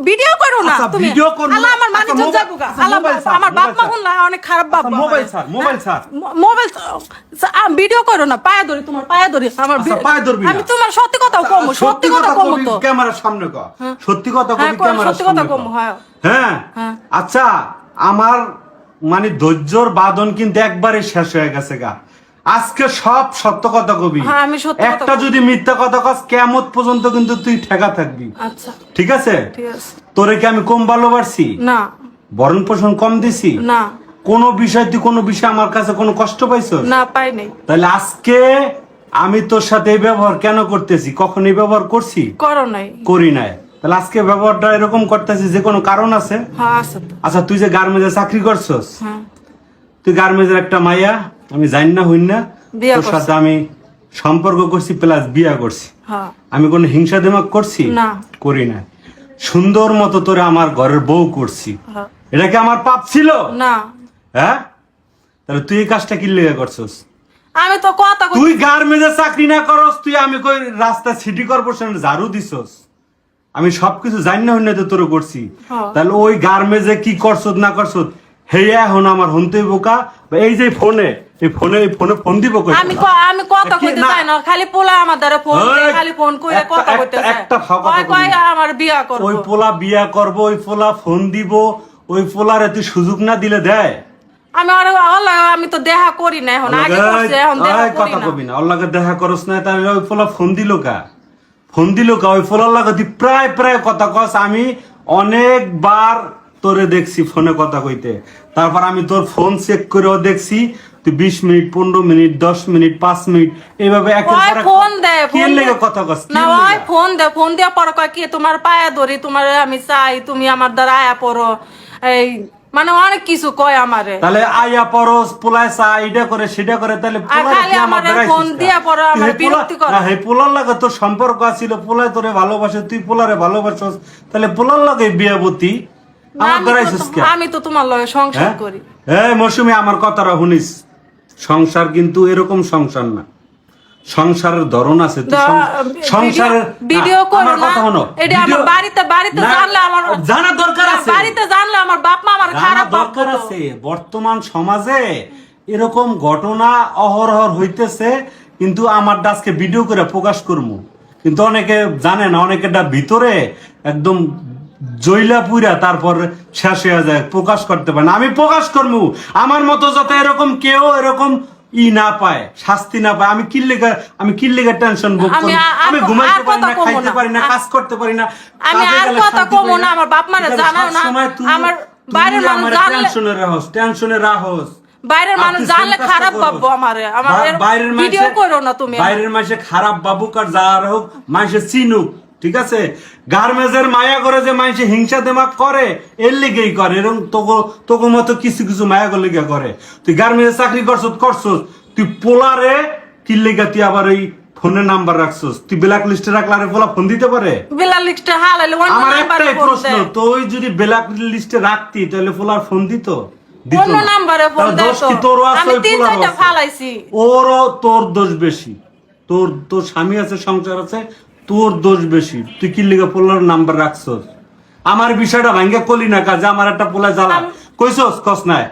video করো না তুমি ভিডিও করো আল্লাহ আমার মানে তো যাবো গা আল্লাহ আমার বাপ মা কোন অনেক খারাপ বাপ মোবাইল স্যার মোবাইল ভিডিও করো না পায়ে ধরি তোমার পায়ে ধরি আমার পায়ে ধরবি আমি তোমার সত্যি কথা কম সত্যি কথা কম তো ক্যামেরার সামনে কও সত্যি কথা কবি ক্যামেরার সত্যি কথা কম হ্যাঁ আচ্ছা আমার মানে ধৈর্যর বাঁধন কিন্তু একবারে শেষ হয়ে গেছে গা আজকে সব সত্য কথা কবি একটা যদি মিথ্যা কথা কস কিয়ামত পর্যন্ত কিন্তু তুই ঠেকা থাকবি আচ্ছা ঠিক আছে তোরে কি আমি কম ভালোবাসি না ভরণ পোষণ কম দিছি না কোনো বিষয় তুই কোনো বিষয় আমার কাছে কোনো কষ্ট পাইছস না পাই নাই তাহলে আজকে আমি তোর সাথে এই ব্যবহার কেন করতেছি কখন এই ব্যবহার করছি করো নাই করি নাই তাহলে আজকে ব্যবহারটা এরকম করতেছি যে কোনো কারণ আছে হ্যাঁ আছে আচ্ছা তুই যে গার্মেন্টসে চাকরি করছস হ্যাঁ তুই গার্মেন্টসের একটা মাইয়া আমি জানি না হইন না তোর সাথে আমি সম্পর্ক করছি প্লাস বিয়া করছি আমি কোনো হিংসা দিমাগ করছি না করি না সুন্দর মতো তোরে আমার ঘরের বউ করছি এটা কি আমার পাপ ছিল না হ্যাঁ তাহলে তুই এই কাজটা কি লেগে করছস আমি তো কথা তুই গার্মেন্টসে চাকরি না করস তুই আমি কই রাস্তা সিটি কর্পোরেশনে ঝাড়ু দিছস আমি সবকিছু জানি না হইন না তো তোর করছি তাহলে ওই গার্মেন্টসে কি করছস না করছস হেয়া এখন আমার হন্তেই বোকা এই যে ফোনে ফোন দিব কই আমি কথা কইতে চাই না খালি পোলা আমাদের ফোন খালি ফোন কইরা কথা কইতে চাই একটা কই আমার বিয়া করব ওই পোলা বিয়া করব ওই পোলা ফোন দিব ওই পোলারে তুই সুযোগ না দিলে দেয় আমি আর আল্লাহ আমি তো দেখা করি না এখন আগে করছে এখন দেখা করি কথা কবি না আল্লাহকে দেখা করস না তাহলে ওই পোলা ফোন দিল কা ওই পোলার লাগি প্রায় কথা কস আমি অনেকবার তোরে দেখছি ফোনে কথা কইতে তারপর আমি তোর ফোন চেক করেও দেখছি তুই 20 মিনিট 15 মিনিট 10 মিনিট 5 মিনিট এইভাবে ফোন দে ফোন লেগে কথা কস না ওই ফোন দেয়া পর কয় কি তোমার পায়ে ধরি তোমার আমি চাই তুমি আমার দ্বারা আয়া পড়ো এই মানে অনেক কিছু কয় আমারে তাহলে আয়া পরস পোলায় চা এটা করে সেটা করে তাহলে খালি আমার ফোন দিয়া পর আমার বিরক্তি করে হে পোলার লাগে তোর সম্পর্ক আছিল পোলায় তোরে ভালোবাসে তুই পোলারে ভালোবাসস তাহলে পোলার লাগে বিয়াবতী আমি তো তোমার লগে সংসার করি এই মৌসুমী আমার কথাটা শুনিস সংসার কিন্তু এরকম সংসার না সংসারের ধরন আছে সংসারের ভিডিও করো না এটা আমার বাড়িতে জানলে আমার জানা দরকার আছে বাড়িতে জানলে আমার বাপ মা আমার খারাপ দরকার আছে বর্তমান সমাজে এরকম ঘটনা অহরহ হইতেছে কিন্তু আমার আজকে ভিডিও করে প্রকাশ করবো কিন্তু অনেকে জানে না অনেকেটা ভিতরে একদম জইলা পুরা তারপর শেষ হয়ে যায় প্রকাশ করতে পারে না আমি প্রকাশ করবো আমার মতো যাতে এরকম কেউ এরকম না পায় শাস্তি না পায় আমি কিল্লিগা টেনশন ভোগ করি আমি ঘুমাইতে পারি না খাইতে পারি না কাজ করতে পারি না আমি আর কথা কম না আমার বাপ মারে জানাও না আমার বাইরের মানুষ জানলে টেনশনে রাহস বাইরের মানুষ জানলে খারাপ ভাববো আমারে আমার ভিডিও করো না তুমি বাইরের মানুষে খারাপ ভাবুক আর যার হোক মানুষে চিনুক ঠিক আছে গার্মেন্টসের মায়া করে যে মানুষে হিংসা দেমাক করে এর লেগেই করে এরকম তোকে মতো কিছু কিছু মায়া করে লেগে করে তুই গার্মেন্টসে চাকরি করছস তুই পোলারে কি লেগে তুই আবার ওই ফোনের নাম্বার রাখছস তুই ব্ল্যাক লিস্টে রাখলে পোলা ফোন দিতে পারে ব্ল্যাক লিস্টে হালাইলে আমার একটাই প্রশ্ন তুই যদি ব্ল্যাক লিস্টে রাখতি তাহলে পোলার ফোন দিত অন্য নম্বরে ফোন দিত আমি 3-4টা ফালাইছি ওরও তোর দোষ বেশি তোর স্বামী আছে সংসার আছে তোর দোষ বেশি তুই কি লিগে পোলার নাম্বার রাখছস আমার বিষয়টা ভাঙ্গা কলি না কাজে আমার একটা পোলা জ্বালা কইছস কস নাই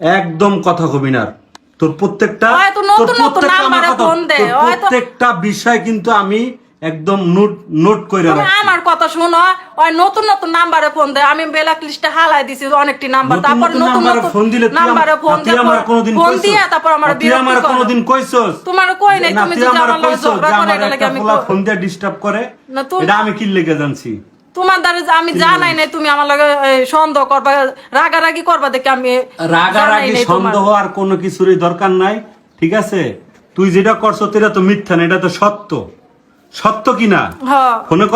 একদম কথা কবি না তোর প্রত্যেকটা বিষয় কিন্তু আমি একদম নোট করে রাখছি আমার কথা শুনো ওই নতুন নাম্বারে ফোন দে আমি ব্ল্যাক লিস্টে হালাই দিছি অনেকটি নাম্বার তারপর নতুন ফোন দিলে নাম্বারে ফোন দে আমার কোনদিন ফোন দিয়া তারপর আমার বিরক্তি আমার কোনদিন কইছস তোমার কই নাই তুমি যে আমার লগে ঝগড়া করে গেলে আমি ফোন দিয়ে ডিস্টার্ব করে এটা আমি কি লেগে জানছি তোমার দ্বারা আমি জানাই নাই তুমি আমার লগে সন্দেহ করবা রাগারাগি করবা দেখে আমি রাগারাগি সন্দেহ আর কোনো কিছুরই দরকার নাই ঠিক আছে তুই যেটা করছস এটা তো মিথ্যা না এটা তো সত্য কিনা ফোনে